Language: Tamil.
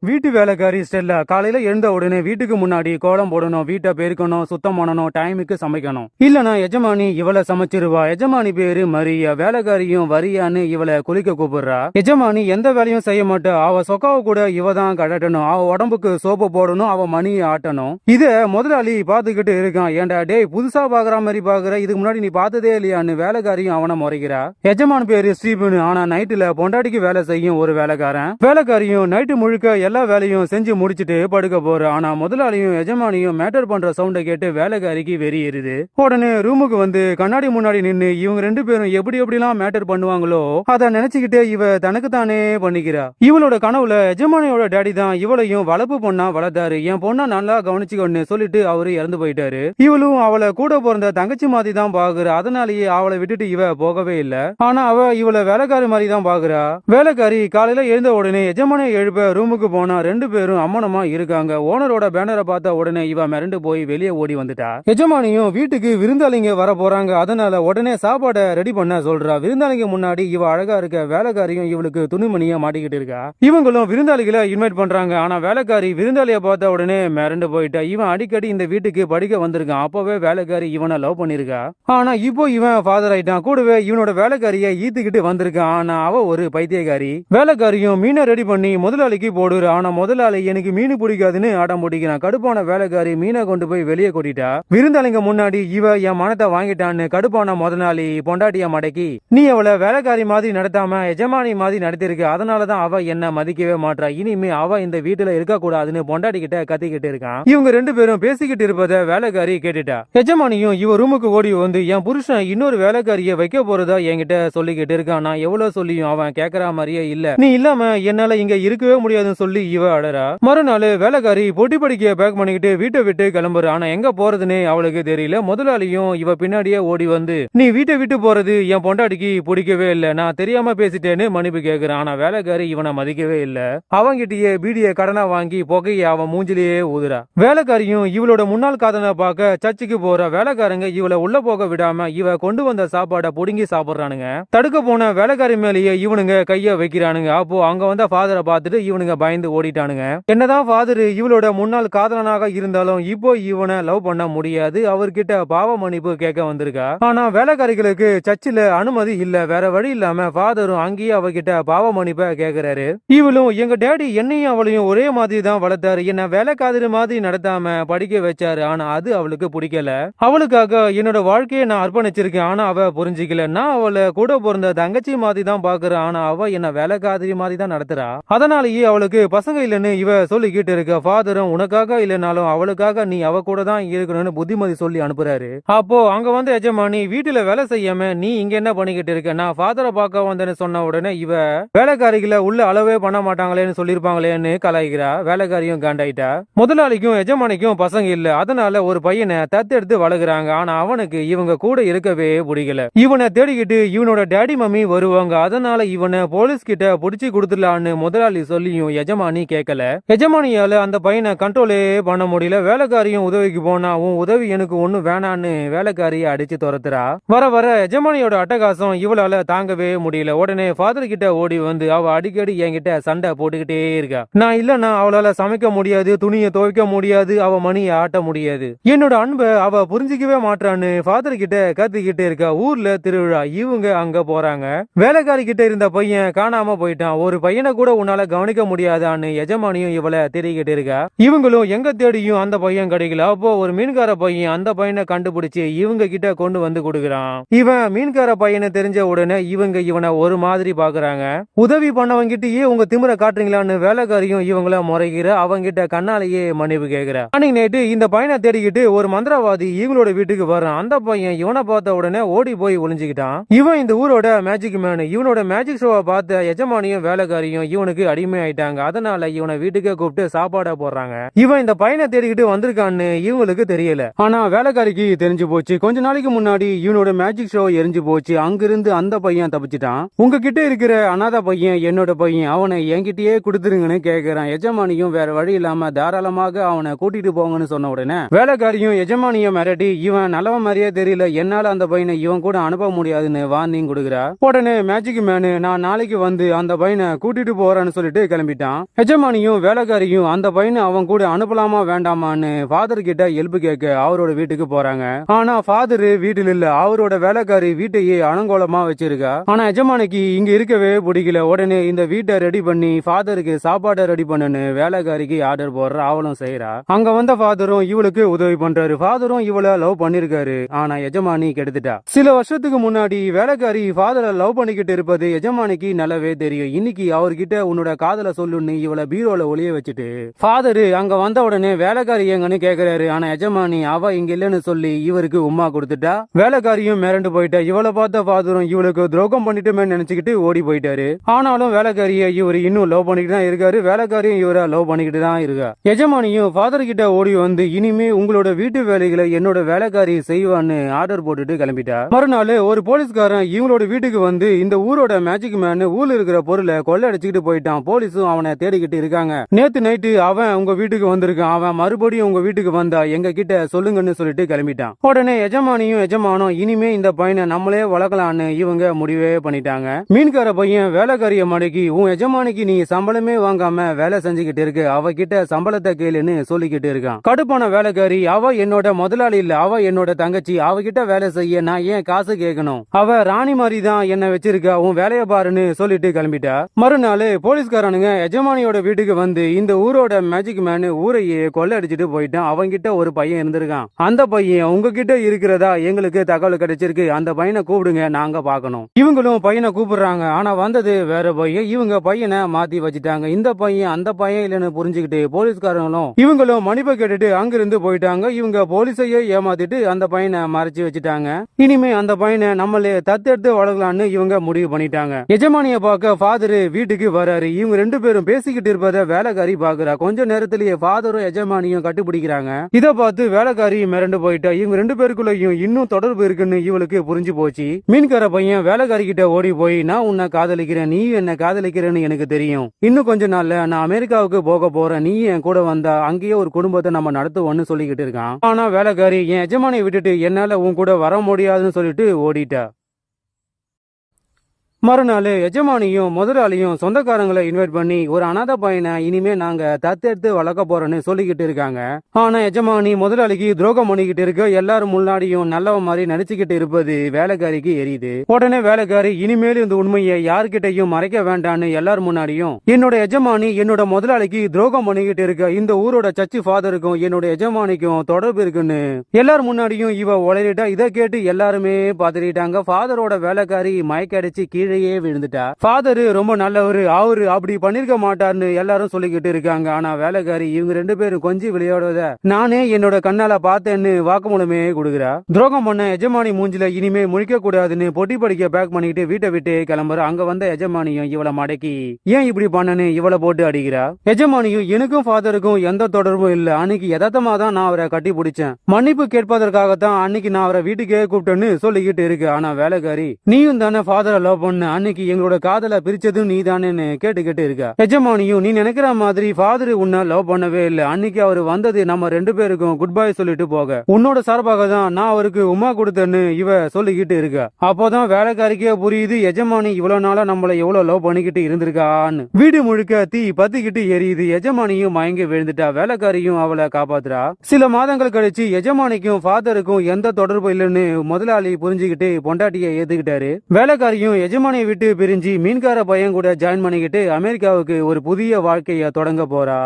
வீட்டு வேலைக்காரி ஸ்டெல்லா காலையில எழுந்த உடனே வீட்டுக்கு முன்னாடி கோலம் போடணும், வீட்டை பெருக்கணும், சுத்தம் பண்ணணும், டைமுக்கு சமைக்கணும். இல்லனா எஜமானி இவளை சமைச்சிருவா. எஜமானி பேரு மரியா. வேலைக்காரியும் வரியான்னு இவளை குளிக்க கூப்பிடுறா. எஜமானி எந்த வேலையும் செய்ய மாட்டா. அவ சொக்காவை கூட இவ தான் கட்டணும். அவ உடம்புக்கு சோப்பு போடணும், அவ மணியை ஆட்டணும். இத முதலாளி பாத்துக்கிட்டு இருக்கான். ஏண்டா டேய், புதுசா பாக்குற மாதிரி பாக்குற, இதுக்கு முன்னாடி நீ பார்த்ததே இல்லையான்னு வேலைக்காரியும் அவனை முறைக்கிறா. எஜமான் பேரு ஸ்டீபன். ஆனா நைட்டுல பொண்டாட்டிக்கு வேலை செய்யும் ஒரு வேலைக்காரன். வேலைக்காரியும் நைட்டு முழுக்க எல்லா வேலையும் செஞ்சு முடிச்சிட்டு படுக்க போற. ஆனா முதலாளியும் எஜமானியும் மேட்டர் பண்ற சவுண்ட கேட்டு வேலைக்காரிக்கு வெறி ஏறுது. உடனே ரூமுக்கு வந்து கண்ணாடி முன்னாடி நின்னு இவங்க ரெண்டு பேரும் எப்படி எப்படிலாம் மேட்டர் பண்ணுவாங்களோ அத நினைச்சுக்கிட்டே இவ தனக்கு தானே பண்ணிக்கிறா. இவளோட கனவுல எஜமானியோட டேடி தான் இவளையும் வளர்ப்பு பொண்ணா வளர்த்தாரு. என் பொண்ணா நல்லா கவனிச்சுக்கொன்னு சொல்லிட்டு அவரு இறந்து போயிட்டாரு. இவளும் அவளை கூட பிறந்த தங்கச்சி மாதிரி தான் பாக்குறா. அதனாலேயே அவளை விட்டுட்டு இவ போகவே இல்ல. ஆனா அவ இவளை வேலைக்காரி மாதிரி தான் பாக்குறா. வேலைக்காரி காலையில எழுந்த உடனே எஜமானியை எழுப்ப ரூமுக்கு போனா ரெண்டு பேரும் அம்மனமா இருக்காங்க. ஓனரோட பேனரை பார்த்த உடனே இவ மிரண்டு போய் வெளியே ஓடி வந்துட்டா. எஜமானியும் வீட்டுக்கு விருந்தாளிங்க வர போறாங்க. அதனால உடனே சாப்பாடை ரெடி பண்ண சொல்றா. விருந்தாளிங்க முன்னாடி இவ அழகா இருக்க. வேலைக்காரியும் இவளுக்கு துணிமணியா மாட்டிக்கிட்டு இருக்கா. இவங்களும் விருந்தாளிகளை இன்வைட் பண்றாங்க. ஆனா வேலைக்காரி விருந்தாளிய பார்த்த உடனே மிரண்டு போயிட்டா. இவன் அடிக்கடி இந்த வீட்டுக்கு படிக்க வந்திருக்கான். அப்பவே வேலைக்காரி இவனை லவ் பண்ணிருக்கா. ஆனா இப்போ இவன் ஃபாதர் ஆயிட்டான். கூடவே இவனோட வேலைக்காரிய ஈத்துக்கிட்டு வந்திருக்கான். ஆனா அவ ஒரு பைத்தியக்காரி. வேலைக்காரியும் மீனை ரெடி பண்ணி முதலாளிக்கு போடுற. ஆனா முதலாளி எனக்கு மீன் பிடிக்காதுன்னு ஆட்டம் பிடிக்கிறான். கடுப்பான வேலைக்காரி மீனை கொண்டு போய் வெளியே கொட்டிட்டா. விருந்தாளிங்க முன்னாடி இவ என் மனத்தை வாங்கிட்டான்னு கடுப்பான முதலாளி பொண்டாட்டிய மடக்கி, நீ அவளை வேலைக்காரி மாதிரி நடத்தாம எஜமானி மாதிரி நடத்திருக்க. அதனாலதான் அவ என்ன மதிக்கவே மாட்டா. இனிமே அவ இந்த வீட்டுல இருக்க கூடாதுன்னு பொண்டாட்டி கிட்ட கத்திக்கிட்டு இருக்கான். இவங்க ரெண்டு பேரும் பேசிக்கிட்டு இருப்பத வேலைக்காரி கேட்டுட்டா. எஜமானியும் இவ ரூமுக்கு ஓடி வந்து என் புருஷன் இன்னொரு வேலைக்காரிய வைக்க போறதா என்கிட்ட சொல்லிக்கிட்டு இருக்கான். நான் எவ்வளவு சொல்லியும் அவன் கேக்குற மாதிரியே இல்ல. நீ இல்லாம என்னால இங்க இருக்கவே முடியாதுன்னு சொல்லி இவ அழறா. மறுநாள் வேலைக்காரி பொட்டி படிக்க பேக் பண்ணிக்கிட்டு வீட்டை விட்டு கிளம்புற. ஆனா எங்க போறதுன்னு அவளுக்கு தெரியல. முதலாளியும் இவ பின்னாடியே ஓடி வந்து, நீ வீட்டை விட்டு போறது என் பொண்டாட்டிக்கு பிடிக்கவே இல்ல, நான் தெரியாம பேசிட்டேன்னு மன்னிப்பு கேக்குறான். ஆனா வேலைக்காரி இவனை மதிக்கவே இல்ல. அவங்கிட்டயே பீடிய கடனா வாங்கி புகைய அவன் மூஞ்சிலேயே ஊதுறா. வேலைக்காரியும் இவளோட முன்னாள் காதலை பார்க்க சர்ச்சுக்கு போற. வேலைக்காரங்க இவளை உள்ள போக விடாம இவ கொண்டு வந்த சாப்பாடை புடுங்கி சாப்பிடுறானுங்க. தடுக்க போன வேலைக்காரி மேலேயே இவனுங்க கைய வைக்கிறானுங்க. அப்போ அங்க வந்த ஃபாதரை பார்த்துட்டு இவனுங்க பயந்து ஓடிட்டானுங்க. என்னதான் ஃபாதர் இவளோட முன்னாள் காதலனாக இருந்தாலும் இப்போ இவனை லவ் பண்ண முடியாது. அவர்கிட்ட பாவ மன்னிப்பு கேட்க வந்திருக்கா. ஆனா வேலைக்காரிகளுக்கு சர்ச்சில் அனுமதி இல்ல. வேற வழி இல்லாம ஃபாதரும் அங்கேயே அவகிட்ட பாவ மன்னிப்ப கேக்குறாரு. இவளும் எங்க டேடி என்னையும் அவளையும் ஒரே மாதிரி தான் வளர்த்தாரு, என்ன வேலைக்காதல் மாதிரி நடத்தாம படிக்க வச்சாரு. ஆனா அது அவளுக்கு பிடிக்கல. அவளுக்காக என்னோட வாழ்க்கையை நான் அர்ப்பணிச்சிருக்கேன். ஆனா அவ புரிஞ்சிக்கல. நான் அவளை கூட பிறந்த தங்கச்சி மாதிரி தான் பாக்குறேன். ஆனா அவ என்ன வேலைக்காதலி மாதிரி தான் நடத்துறா. அதனாலேயே அவளுக்கு பசங்க இல்லன்னு இவ சொல்லிக்கிட்டு இருக்க. ஃபாதரும் உனக்காக இல்லனாலும் அவளுக்காக நீ அவ கூட தான் இருக்கணும்னு புத்திமதி சொல்லி அனுப்புறாரு. அப்போ அங்க வந்து எஜமானி வீட்டுல வேலை செய்யாம நீ இங்க என்ன பண்ணிக்கிட்டு இருக்க, நான் ஃபாதரை பார்க்க வந்தேன்னு சொன்ன உடனே இவ வேலைக்காரிகளை உள்ள அளவே பண்ண மாட்டாங்களேன்னு சொல்லிருப்பாங்களேன்னு கலாய்க்கிறா. வேலைக்காரியும் காண்டாயிட்டா. முதலாளிக்கும் எஜமானிக்கும் பசங்க இல்ல. அதனால ஒரு பையனை தத்தெடுத்து வளர்க்குறாங்க. ஆனா அவனுக்கு இவங்க கூட இருக்கவே பிடிக்கல. இவனை தேடிக்கிட்டு இவனோட டேடி மம்மி வருவாங்க. அதனால இவனை போலீஸ் கிட்ட புடிச்சு கொடுத்துடலான்னு முதலாளி சொல்லியும் எஜமானி கேட்கல. எஜமானியால அந்த பையனை கண்ட்ரோலே பண்ண முடியல. வேலைக்காரியும் உதவிக்கு போனா உன் உதவி எனக்கு ஒண்ணு வேணான்னு வேலைக்காரியை அடிச்சு துரத்துறா. வர வர எஜமானியோட அட்டகாசம் இவளால தாங்கவே முடியல. உடனே ஃபாதர் கிட்ட ஓடி வந்து அவ அடிக்கடி என்கிட்ட சண்டை போட்டுக்கிட்டே இருக்கா. நான் இல்லன்னா அவளால சமைக்க முடியாது, துணியை துவைக்க முடியாது, அவ மணியை ஆட்ட முடியாது, என்னோட அன்பை அவ புரிஞ்சிக்கவே மாட்டான்னு ஃபாதர் கிட்ட கத்திக்கிட்டே இருக்கா. ஊர்ல திருவிழா. இவங்க அங்க போறாங்க. வேலைக்காரி கிட்ட இருந்த பையன் காணாம போயிட்டான். ஒரு பையனை கூட உன்னால கவனிக்க முடியாதான்னு எஜமானியும் இவளை தெரிவிக்கிட்டு இருக்கா. இவங்களும் எங்க தேடியும் அந்த பையன் கிடைக்கல. அப்போ ஒரு மீன்கார பையன் அந்த பையனை கண்டுபிடிச்சு இவங்க கிட்ட கொண்டு வந்து கொடுக்கறான். இவன் மீன்கார பையனை தெரிஞ்ச உடனே இவங்க இவனை ஒரு மாதிரி பாக்குறாங்க. உதவி பண்ணவங்கிட்டயே உங்க திமிர காட்டுறீங்களான்னு வேலைக்காரியும் இவங்கள முறைகிற. அவங்கிட்ட கண்ணாலேயே மன்னிப்பு கேக்குற. அன்னைக்கு நைட்டு இந்த பையனை தேடிக்கிட்டு ஒரு மந்திரவாதி இவங்களோட வீட்டுக்கு வரான். அந்த பையன் இவனை பார்த்த உடனே ஓடி போய் ஒளிஞ்சுக்கிட்டான். இவன் இந்த ஊரோட மேஜிக் மேன். இவனோட மேஜிக் ஷோவை பார்த்த எஜமானியும் வேலைக்காரியும் இவனுக்கு அடிமை ஆயிட்டாங்க. அதனால இவனை வீட்டுக்கு கூப்பிட்டு சாப்பாட போடுறாங்க. இவன் இந்த பையனை தேடிக்கிட்டு வந்திருக்கான்னு இவங்களுக்கு தெரியல. ஆனா வேலைக்காரிக்கு தெரிஞ்சு போச்சு. கொஞ்ச நாளைக்கு முன்னாடி இவனோட மேஜிக் ஷோ எரிஞ்சு போச்சு. அங்கிருந்து அந்த பையன் தப்பிச்சிட்டான். உங்ககிட்ட இருக்கிற அனாதை பையன் என்னோட பையன், அவனை என்கிட்டயே கொடுத்துருங்கன்னு கேக்குறான். எஜமானியும் வேற வழி இல்லாம தாராளமாக அவனை கூட்டிட்டு போங்கன்னு சொன்ன உடனே வேலைக்காரியும் எஜமானியும் மிரட்டி இவன் நல்லவன் மாதிரியே தெரியல, என்னால அந்த பையனை இவன் கூட அனுப்ப முடியாதுன்னு வார்னிங் கொடுக்குறா. உடனே மேஜிக் மேனு நான் நாளைக்கு வந்து அந்த பையனை கூட்டிட்டு போறேன்னு சொல்லிட்டு கிளம்பிட்டான். எஜமானியும் வேலைக்காரியும் அந்த பையனை அவன் கூட அனுப்பலாமா வேண்டாமான்னு ஃபாதர் கிட்ட ஹெல்ப் கேட்க அவரோட வீட்டுக்கு போறாங்க. ஆனா ஃபாதர் வீட்டில் இல்ல, அவரோட வேலைக்காரி வீட்டையே அலங்கோலமா வச்சிருக்கா. ஆனா எஜமானிக்கு இங்க இருக்கவே பிடிக்கல. உடனே இந்த வீட்டை ரெடி பண்ணி ஃபாதருக்கு சாப்பாடை ரெடி பண்ணுன்னு வேலைக்காரிக்கு ஆர்டர் போடுற, அவளும் செய்யறா. அங்க வந்த ஃபாதரும் இவளுக்கு உதவி பண்றாரு. ஃபாதரும் இவளை லவ் பண்ணிருக்காரு. ஆனா எஜமானி கெடுத்துட்டா. சில வருஷத்துக்கு முன்னாடி வேலைக்காரி ஃபாதரை லவ் பண்ணிக்கிட்டு இருப்பது எஜமானிக்கு நல்லாவே தெரியும். இன்னைக்கு அவர்கிட்ட உன்னோட காதல சொல்லுன்னு இவளை பீரோல ஒளிய வச்சுட்டு ஃபாதரு அங்க வந்த உடனே வேலைக்காரி எங்கன்னு கேக்குறாரு. ஆனா எஜமானி அவ இங்க இல்லன்னு சொல்லி இவருக்கு உமா கொடுத்துட்டா. வேலைக்காரியும் மிரண்டு போயிட்டா. இவளை பார்த்த ஃபாதரும் இவளுக்கு துரோகம் பண்ணிட்டுமே நினைச்சுக்கிட்டு ஓடி போயிட்டாரு. ஆனாலும் வேலைக்காரிய இவர் இன்னும் லவ் பண்ணிட்டு தான் இருக்காரு. வேலைக்காரியும் இவரை லவ் பண்ணிக்கிட்டு தான் இருக்கா. எஜமானியும் ஃபாதர் கிட்ட ஓடி வந்து இனிமே உங்களோட வீட்டு வேலைகளை என்னோட வேலைக்காரி செய்வான்னு ஆர்டர் போட்டுட்டு கிளம்பிட்டா. மறுநாள் ஒரு போலீஸ்காரன் இவங்களோட வீட்டுக்கு வந்து இந்த ஊரோட மேஜிக் மேன் ஊர்ல இருக்கிற பொருளை கொள்ளை அடிச்சுக்கிட்டு போயிட்டான். போலீஸும் அவனை தேடிக்கிட்டு இருக்காங்க. நேத்து நைட்டு அவன் உங்க வீட்டுக்கு வந்திருக்கான். அவன் மறுபடியும் உங்க வீட்டுக்கு வந்தா எங்க கிட்ட சொல்லுங்கன்னு சொல்லிட்டு கிளம்பிட்டான். உடனே எஜமானியும் எஜமானும் இனிமே இந்த பையனை நம்மளே வளர்க்கலான்னு இவங்க முடிவே பண்ணிட்டாங்க. மீன்கார பையன் வேலைக்காரிய மடக்கி உன் எஜமானிக்கு நீ சம்பளமே வாங்காம வேலை செஞ்சுக்கிட்டு இருக்கு, அவகிட்ட சம்பளத்தை கேளுன்னு சொல்லிக்கிட்டு இருக்கான். கடுப்பான வேலைக்காரி அவ என்னோட முதலாளி இல்ல, அவ என்னோட தங்கச்சி, அவகிட்ட வேலை செய்ய நான் ஏன் காசு கேட்கணும், அவ ராணி மாதிரி தான் என்ன வச்சிருக்கா, உன் வேலைய பாருன்னு சொல்லிட்டு கிளம்பிட்டா. மறுநாள் போலீஸ்காரனுங்க எஜமானியோட வீட்டுக்கு வந்து இந்த ஊரோட மேஜிக் மேன் ஊரையே கொள்ளை அடிச்சுட்டு போயிட்டான். அவங்கிட்ட ஒரு பையன் இருந்திருக்கான். அந்த பையன் உங்ககிட்ட இருக்கிறதா எங்களுக்கு தகவல் கிடைச்சிருக்கு, அந்த பையனை கூப்பிடுங்க, நாங்க பாக்கணும். இவங்களும் பையனை கூப்பிடுறாங்க. ஆனா வந்தது வேற பையன். இவங்க பையனை மாத்தி வச்சுட்டாங்க. இந்த பையன் அந்த பையன் இல்லன்னு புரிஞ்சுக்கிட்டு போலீஸ்காரங்களும் இவங்களும் மன்னிப்பு கேட்டுட்டு அங்கிருந்து போயிட்டாங்க. இவங்க போலீஸையே ஏமாத்திட்டு அந்த பையனை மறைச்சு வச்சுட்டாங்க. இனிமே அந்த பையனை நம்மளே தத்தெடுத்து வளர்க்கலான்னு இவங்க முடிவு பண்ணிட்டாங்க. எஜமானிய பார்க்க ஃபாதர் வீட்டுக்கு வராரு. இவங்க ரெண்டு பேரும் பேசிக்கிட்டு இருப்பத வேலைக்காரி பாக்குறா. கொஞ்ச நேரத்திலேயே ஃபாதரும் எஜமானியும் கட்டுப்பிடிக்கிறாங்க. இத பார்த்து வேலைக்காரி மிரண்டு போயிட்டா. இவங்க ரெண்டு பேருக்குள்ளயும் இன்னும் தொடர்பு இருக்குன்னு இவளுக்கு புரிஞ்சு போச்சு. மீன்கார பையன் வேலைக்காரி கிட்ட ஓடி போய் நான் உன்னை காதலிக்கிறேன், நீ என்ன காதலிக்கிறேன்னு எனக்கு தெரியும், இன்னும் கொஞ்ச நாள்ல நான் அமெரிக்காவுக்கு போக போறேன், நீ என் கூட வந்தா அங்கேயே ஒரு குடும்பத்தை நம்ம நடத்துவோம்னு சொல்லிக்கிட்டு இருக்கான். ஆனா வேலைக்காரி என் எஜமானியை விட்டுட்டு என்னால உன் கூட வர முடியாதுன்னு சொல்லிட்டு ஓடிட்டா. மறுநாள் எஜமானியும் முதலாளியும் சொந்தக்காரங்களை இன்வைட் பண்ணி ஒரு அனாதை பையனை இனிமே நாங்க தத்தெடுத்து வளர்க்க போறோம்னு சொல்லிக்கிட்டு இருக்காங்க. ஆனா எஜமானி முதலாளிக்கு துரோகம் பண்ணிக்கிட்டு இருக்க, எல்லாரும் முன்னாடியும் நல்லவ மாதிரி நடிச்சுக்கிட்டு இருப்பது வேலைக்காரிக்கு எரியுது. உடனே வேலைக்காரி இனிமேல் இந்த உண்மையை யார்கிட்டையும் மறைக்க வேண்டான்னு எல்லாரும் முன்னாடியும் என்னோட எஜமானி என்னோட முதலாளிக்கு துரோகம் பண்ணிக்கிட்டு இருக்க, இந்த ஊரோட சர்ச்சு ஃபாதருக்கும் என்னோட எஜமானிக்கும் தொடர்பு இருக்குன்னு எல்லாரும் முன்னாடியும் இவ உளறிட்டா. இதை கேட்டு எல்லாருமே பாத்துட்டாங்க. ஃபாதரோட வேலைக்காரி மயக்கடிச்சு கீழே விழுந்துட்டா. ஃபாதர் ரொம்ப நல்லவரு, அவரு அப்படி பண்ணிருக்க மாட்டார்னு எல்லாரும் சொல்லிக்கிட்டு இருக்காங்க. ஆனா வேலைக்காரி இவங்க ரெண்டு பேரும் கொஞ்சம் விளையாடுவத நானே என்னோட கண்ணால பார்த்தேன்னு வாக்குமூலமே கொடுக்குறா. துரோகம் பண்ண எஜமானி மூஞ்சில இனிமே முழிக்க கூடாதுன்னு பொட்டி படிக்க பேக் பண்ணிட்டு வீட்டை விட்டு கிளம்புற. அங்க வந்த எஜமானியும் இவளை மடக்கி ஏன் இப்படி பண்ணனு இவளை போட்டு அடிக்கிறா. எஜமானியும் எனக்கும் ஃபாதருக்கும் எந்த தொடர்பும் இல்ல, அன்னைக்கு யதார்த்தமா தான் நான் அவரை கட்டி பிடிச்சேன், மன்னிப்பு கேட்பதற்காகத்தான் அன்னைக்கு நான் அவரை வீட்டுக்கே கூப்பிட்டேன்னு சொல்லிக்கிட்டு இருக்கு. ஆனா வேலைக்காரி நீயும் தானே ஃபாதரை லவ் பண்ண, அன்னைக்கு எங்களோட காதல பிரிச்சதும் நீ தானே கேட்டுக்கிட்டு இருக்கா. எஜமானியும் நீ நினைக்கிற மாதிரி ஃபாதர் உன்னை லவ் பண்ணவே இல்ல, அன்னைக்கு அவர் வந்தது நம்ம ரெண்டு பேருக்கும் குட் பை சொல்லிட்டு போக, உன்னோட சார்பாக தான் நான் அவருக்கு உமா கொடுத்தேன்னு இவ சொல்லிக்கிட்டு இருக்கா. அப்போதான் வேலைக்காரிக்கே புரியுது எஜமானி இவ்வளவு நாளா நம்மள எவ்வளவு லவ் பண்ணிக்கிட்டு இருந்திருக்கான்னு. வீடு முழுக்க தீ பத்திக்கிட்டு எரியுது. எஜமானியும் மயங்கி விழுந்துட்டா. வேலைக்காரியும் அவளை காப்பாத்துறா. சில மாதங்கள் கழிச்சு எஜமானிக்கும் ஃபாதருக்கும் எந்த தொடர்பு இல்லைன்னு முதலாளி புரிஞ்சுக்கிட்டு பொண்டாட்டியை ஏத்துக்கிட்டாரு. வேலைக்காரியும் எஜமானி விட்டு பிரிஞ்சு மீன்கார பையன் கூட ஜாயின் பண்ணிக்கிட்டு அமெரிக்காவுக்கு ஒரு புதிய வாழ்க்கைய தொடங்க போறா.